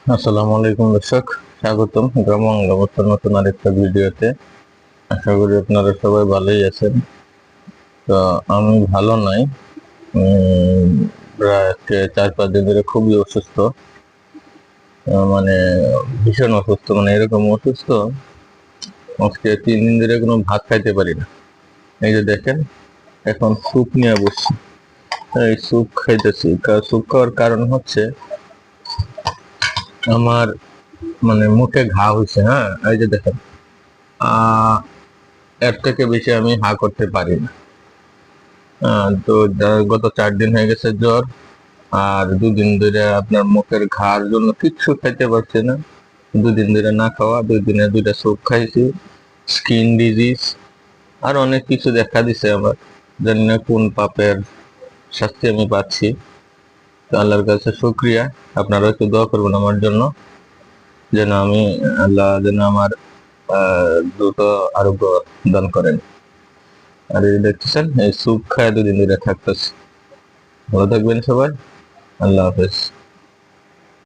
আসসালামু আলাইকুম দর্শক, স্বাগতম গ্রাম বাংলা বার্তার নতুন আরেকটা ভিডিওতে। আশা করি আপনারা সবাই ভালোই আছেন। তো আমি ভালো নাই, প্রায় আজকে 4-5 দিন ধরে খুবই অসুস্থ। মানে ভীষণ অসুস্থ, মানে এরকম অসুস্থ আজকে 3 দিন ধরে কোনো ভাত খাইতে পারি না। এই যে দেখেন, এখন স্যুপ নিয়ে বসছি। এই স্যুপ খাইতেছি, স্যুপ খাওয়ার কারণ হচ্ছে আমার মানে মুখে ঘা হয়েছে। হ্যাঁ, এই যে দেখেন, এর থেকে বেশি আমি হা করতে পারি না। তো গত 4 দিন হয়ে গেছে জ্বর, আর 2 দিন ধরে আপনার মুখের ঘার জন্য কিচ্ছু খাইতে পারছি না। 2 দিন ধরে না খাওয়া, 2 দিনে 2টা স্যুপ খাইছি। স্কিন ডিজিজ আর অনেক কিছু দেখা দিছে আমার, জানি না কোন পাপের শাস্তি আমি পাচ্ছি। তো আল্লাহর কাছে শুকরিয়া, আপনারা একটু দোয়া করবেন আমার জন্য, যেন আমি আল্লাহ যেন আমার দ্রুত আরোগ্য দান করেন। আর এই দেখতেছেন, এই স্যুপ খায় 2 দিন ধরে থাকতেছে। ভালো থাকবেন সবাই, আল্লাহ হাফেজ।